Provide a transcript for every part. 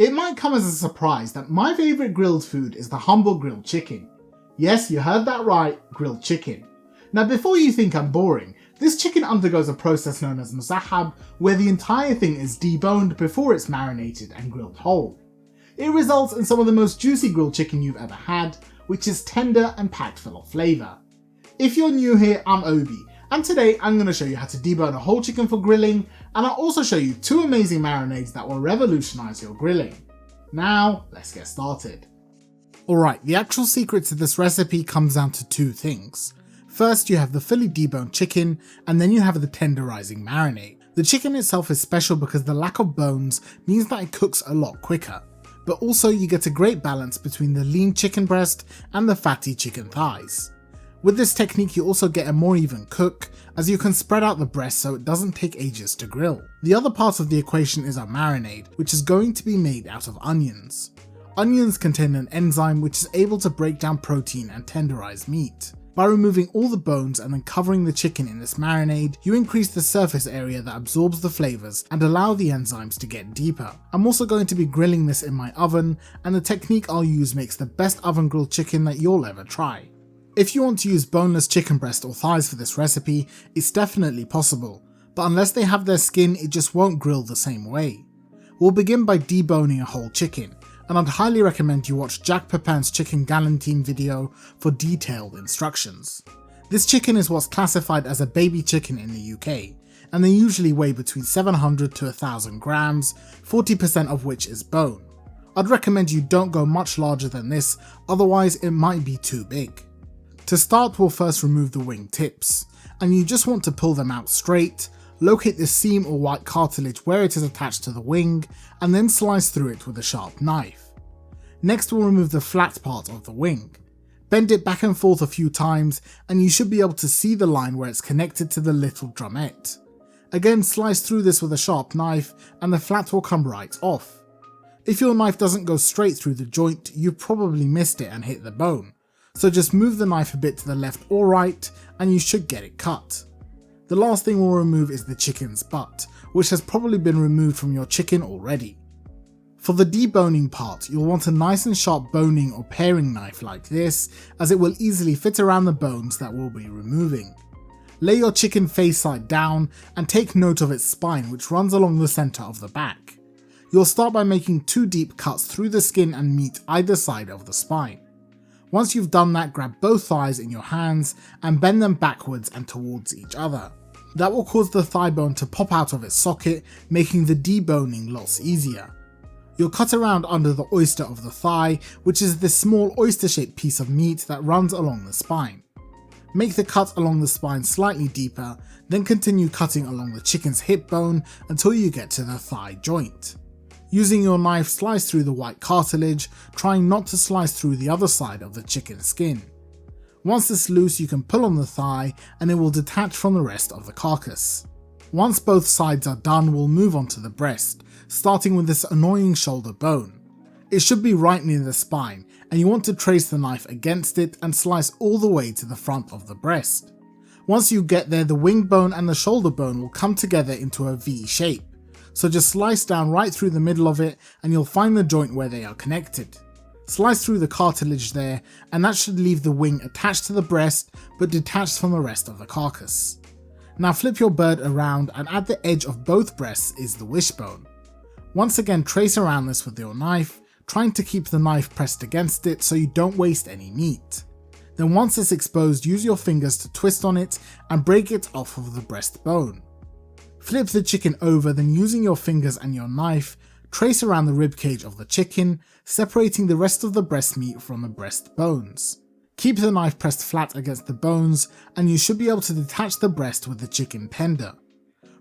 It might come as a surprise that my favourite grilled food is the humble grilled chicken. Yes, you heard that right, grilled chicken. Now before you think I'm boring, this chicken undergoes a process known as musahab, where the entire thing is deboned before it's marinated and grilled whole. It results in some of the most juicy grilled chicken you've ever had, which is tender and packed full of flavour. If you're new here, I'm Obi, and today I'm going to show you how to debone a whole chicken for grilling, and I'll also show you 2 amazing marinades that will revolutionise your grilling. Now, let's get started. Alright, the actual secret to this recipe comes down to 2 things. First, you have the fully deboned chicken, and then you have the tenderizing marinade. The chicken itself is special because the lack of bones means that it cooks a lot quicker, but also you get a great balance between the lean chicken breast and the fatty chicken thighs. With this technique you also get a more even cook, as you can spread out the breast so it doesn't take ages to grill. The other part of the equation is our marinade, which is going to be made out of onions. Onions contain an enzyme which is able to break down protein and tenderize meat. By removing all the bones and then covering the chicken in this marinade, you increase the surface area that absorbs the flavours and allow the enzymes to get deeper. I'm also going to be grilling this in my oven, and the technique I'll use makes the best oven grilled chicken that you'll ever try. If you want to use boneless chicken breast or thighs for this recipe, it's definitely possible, but unless they have their skin, it just won't grill the same way. We'll begin by deboning a whole chicken, and I'd highly recommend you watch Jack Pepin's chicken galantine video for detailed instructions. This chicken is what's classified as a baby chicken in the UK, and they usually weigh between 700 to 1000 grams, 40% of which is bone. I'd recommend you don't go much larger than this, otherwise it might be too big. To start, we'll first remove the wing tips, and you just want to pull them out straight, locate the seam or white cartilage where it is attached to the wing, and then slice through it with a sharp knife. Next we'll remove the flat part of the wing. Bend it back and forth a few times and you should be able to see the line where it's connected to the little drumette. Again, slice through this with a sharp knife and the flat will come right off. If your knife doesn't go straight through the joint, you probably missed it and hit the bone, so just move the knife a bit to the left or right and you should get it cut. The last thing we'll remove is the chicken's butt, which has probably been removed from your chicken already. For the deboning part, you'll want a nice and sharp boning or paring knife like this, as it will easily fit around the bones that we'll be removing. Lay your chicken face side down and take note of its spine, which runs along the centre of the back. You'll start by making 2 deep cuts through the skin and meat either side of the spine. Once you've done that, grab both thighs in your hands and bend them backwards and towards each other. That will cause the thigh bone to pop out of its socket, making the deboning lots easier. You'll cut around under the oyster of the thigh, which is this small oyster-shaped piece of meat that runs along the spine. Make the cut along the spine slightly deeper, then continue cutting along the chicken's hip bone until you get to the thigh joint. Using your knife, slice through the white cartilage, trying not to slice through the other side of the chicken's skin. Once it's loose, you can pull on the thigh and it will detach from the rest of the carcass. Once both sides are done, we'll move on to the breast, starting with this annoying shoulder bone. It should be right near the spine, and you want to trace the knife against it and slice all the way to the front of the breast. Once you get there, the wing bone and the shoulder bone will come together into a V shape, so just slice down right through the middle of it and you'll find the joint where they are connected. Slice through the cartilage there, and that should leave the wing attached to the breast but detached from the rest of the carcass. Now flip your bird around, and at the edge of both breasts is the wishbone. Once again, trace around this with your knife, trying to keep the knife pressed against it so you don't waste any meat. Then once it's exposed, use your fingers to twist on it and break it off of the breastbone. Flip the chicken over, then using your fingers and your knife, trace around the ribcage of the chicken, separating the rest of the breast meat from the breast bones. Keep the knife pressed flat against the bones and you should be able to detach the breast with the chicken tender.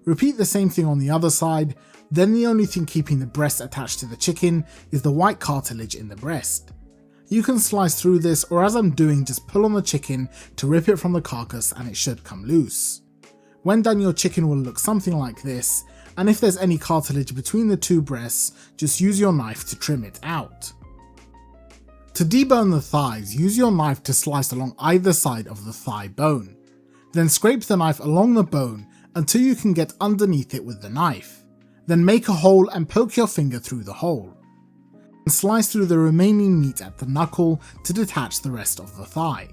Repeat the same thing on the other side, then the only thing keeping the breast attached to the chicken is the white cartilage in the breast. You can slice through this, or as I'm doing, just pull on the chicken to rip it from the carcass and it should come loose. When done, your chicken will look something like this, and if there's any cartilage between the 2 breasts, just use your knife to trim it out. To debone the thighs, use your knife to slice along either side of the thigh bone. Then scrape the knife along the bone until you can get underneath it with the knife. Then make a hole and poke your finger through the hole. and slice through the remaining meat at the knuckle to detach the rest of the thigh.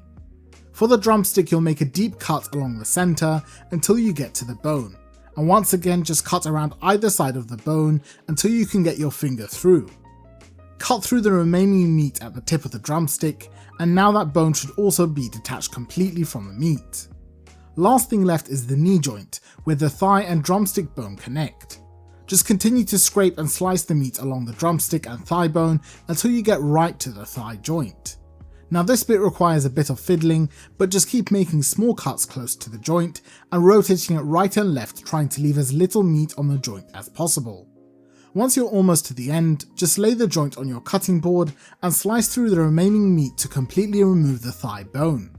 For the drumstick, you'll make a deep cut along the centre until you get to the bone, and once again just cut around either side of the bone until you can get your finger through. Cut through the remaining meat at the tip of the drumstick, and now that bone should also be detached completely from the meat. Last thing left is the knee joint, where the thigh and drumstick bone connect. Just continue to scrape and slice the meat along the drumstick and thigh bone until you get right to the thigh joint. Now this bit requires a bit of fiddling, but just keep making small cuts close to the joint and rotating it right and left, trying to leave as little meat on the joint as possible. Once you're almost to the end, just lay the joint on your cutting board and slice through the remaining meat to completely remove the thigh bone.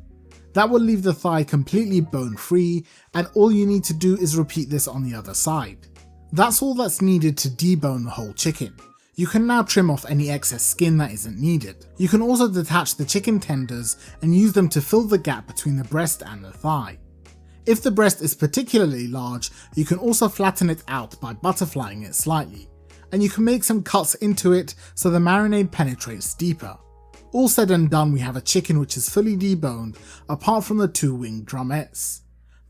That will leave the thigh completely bone free, and all you need to do is repeat this on the other side. That's all that's needed to debone the whole chicken. You can now trim off any excess skin that isn't needed. You can also detach the chicken tenders and use them to fill the gap between the breast and the thigh. If the breast is particularly large, you can also flatten it out by butterflying it slightly, and you can make some cuts into it so the marinade penetrates deeper. All said and done, we have a chicken which is fully deboned apart from the two winged drumettes.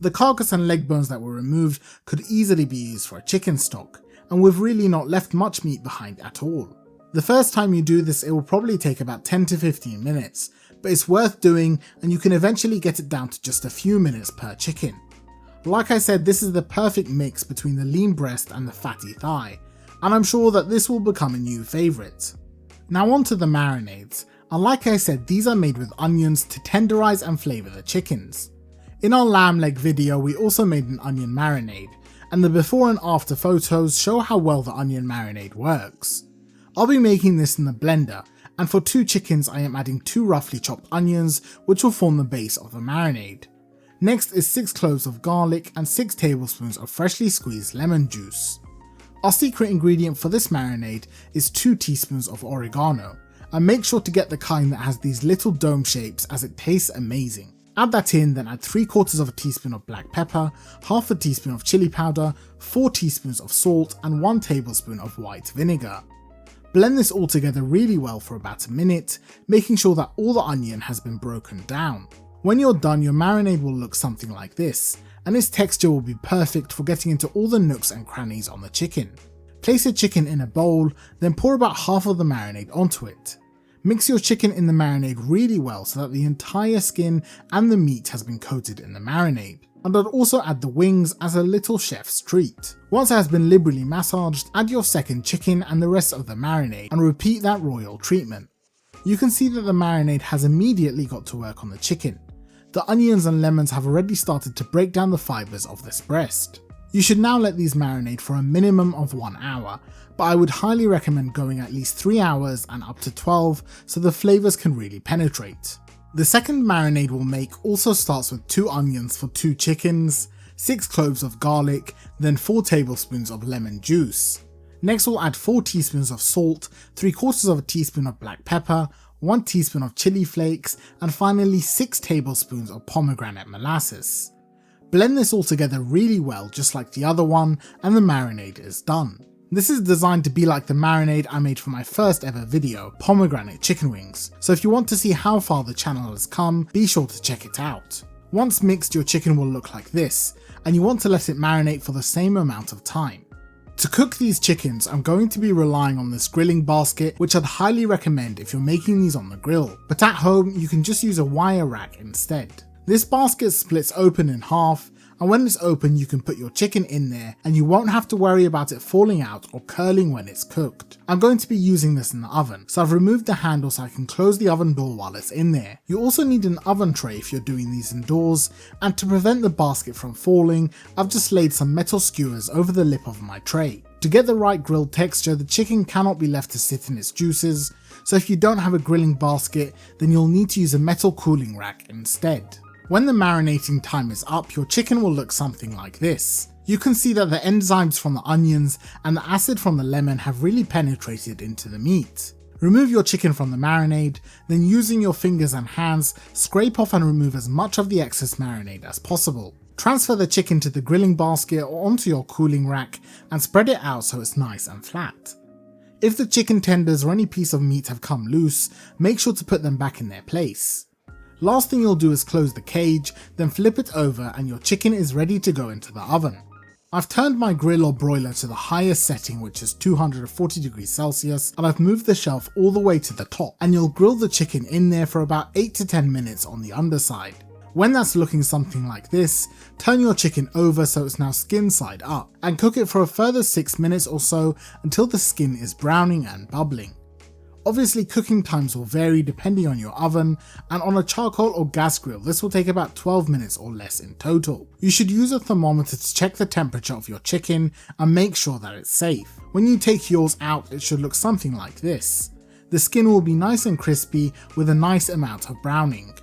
The carcass and leg bones that were removed could easily be used for a chicken stock, and we've really not left much meat behind at all. The first time you do this, it will probably take about 10 to 15 minutes, but it's worth doing, and you can eventually get it down to just a few minutes per chicken. Like I said, this is the perfect mix between the lean breast and the fatty thigh, and I'm sure that this will become a new favourite. Now on to the marinades, and like I said, these are made with onions to tenderize and flavour the chickens. In our lamb leg video, we also made an onion marinade, and the before and after photos show how well the onion marinade works. I'll be making this in the blender, and for 2 chickens I am adding 2 roughly chopped onions, which will form the base of the marinade. Next is 6 cloves of garlic and 6 tablespoons of freshly squeezed lemon juice. Our secret ingredient for this marinade is 2 teaspoons of oregano, and make sure to get the kind that has these little dome shapes as it tastes amazing. Add that in, then add 3/4 of a teaspoon of black pepper, half a teaspoon of chili powder, 4 teaspoons of salt, and 1 tablespoon of white vinegar. Blend this all together really well for about a minute, making sure that all the onion has been broken down. When you're done, your marinade will look something like this, and its texture will be perfect for getting into all the nooks and crannies on the chicken. Place your chicken in a bowl, then pour about half of the marinade onto it. Mix your chicken in the marinade really well so that the entire skin and the meat has been coated in the marinade. And I'd also add the wings as a little chef's treat. Once it has been liberally massaged, add your second chicken and the rest of the marinade and repeat that royal treatment. You can see that the marinade has immediately got to work on the chicken. The onions and lemons have already started to break down the fibres of this breast. You should now let these marinate for a minimum of 1 hour, but I would highly recommend going at least 3 hours and up to 12 so the flavours can really penetrate. The second marinade we'll make also starts with 2 onions for 2 chickens, 6 cloves of garlic, then 4 tablespoons of lemon juice. Next we'll add 4 teaspoons of salt, 3/4 of a teaspoon of black pepper, 1 teaspoon of chili flakes, and finally 6 tablespoons of pomegranate molasses. Blend this all together really well just like the other one, and the marinade is done. This is designed to be like the marinade I made for my first ever video, pomegranate chicken wings, so if you want to see how far the channel has come, be sure to check it out. Once mixed, your chicken will look like this, and you want to let it marinate for the same amount of time. To cook these chickens, I'm going to be relying on this grilling basket, which I'd highly recommend if you're making these on the grill, but at home you can just use a wire rack instead. This basket splits open in half, and when it's open you can put your chicken in there and you won't have to worry about it falling out or curling when it's cooked. I'm going to be using this in the oven, so I've removed the handle so I can close the oven door while it's in there. You also need an oven tray if you're doing these indoors, and to prevent the basket from falling, I've just laid some metal skewers over the lip of my tray. To get the right grilled texture, the chicken cannot be left to sit in its juices, so if you don't have a grilling basket, then you'll need to use a metal cooling rack instead. When the marinating time is up, your chicken will look something like this. You can see that the enzymes from the onions and the acid from the lemon have really penetrated into the meat. Remove your chicken from the marinade, then using your fingers and hands, scrape off and remove as much of the excess marinade as possible. Transfer the chicken to the grilling basket or onto your cooling rack and spread it out so it's nice and flat. If the chicken tenders or any piece of meat have come loose, make sure to put them back in their place. Last thing you'll do is close the cage, then flip it over and your chicken is ready to go into the oven. I've turned my grill or broiler to the highest setting, which is 240 degrees Celsius, and I've moved the shelf all the way to the top, and you'll grill the chicken in there for about 8 to 10 minutes on the underside. When that's looking something like this, turn your chicken over so it's now skin side up, and cook it for a further 6 minutes or so until the skin is browning and bubbling. Obviously cooking times will vary depending on your oven, and on a charcoal or gas grill this will take about 12 minutes or less in total. You should use a thermometer to check the temperature of your chicken and make sure that it's safe. When you take yours out, it should look something like this. The skin will be nice and crispy with a nice amount of browning.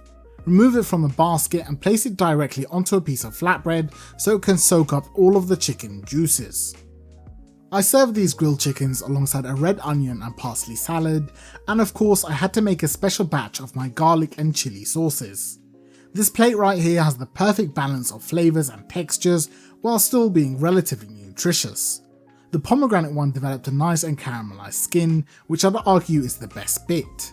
Remove it from the basket and place it directly onto a piece of flatbread so it can soak up all of the chicken juices. I served these grilled chickens alongside a red onion and parsley salad, and of course I had to make a special batch of my garlic and chili sauces. This plate right here has the perfect balance of flavours and textures while still being relatively nutritious. The pomegranate one developed a nice and caramelised skin, which I'd argue is the best bit.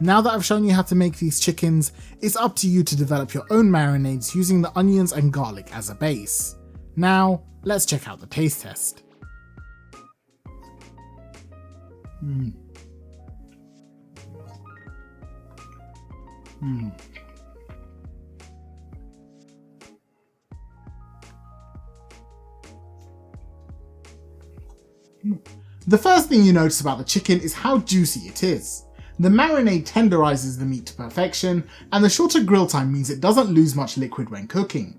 Now that I've shown you how to make these chickens, it's up to you to develop your own marinades using the onions and garlic as a base. Now, let's check out the taste test. The first thing you notice about the chicken is how juicy it is. The marinade tenderizes the meat to perfection, and the shorter grill time means it doesn't lose much liquid when cooking.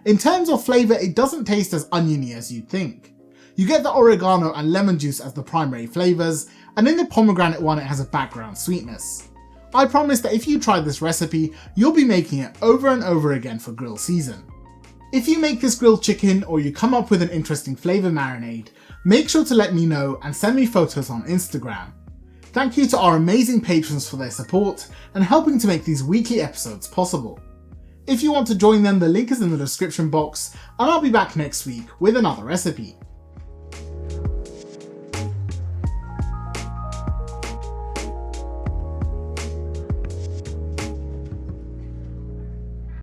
In terms of flavour, it doesn't taste as oniony as you'd think. You get the oregano and lemon juice as the primary flavours, and in the pomegranate one it has a background sweetness. I promise that if you try this recipe, you'll be making it over and over again for grill season. If you make this grilled chicken or you come up with an interesting flavour marinade, make sure to let me know and send me photos on Instagram. Thank you to our amazing patrons for their support and helping to make these weekly episodes possible. If you want to join them, the link is in the description box, and I'll be back next week with another recipe.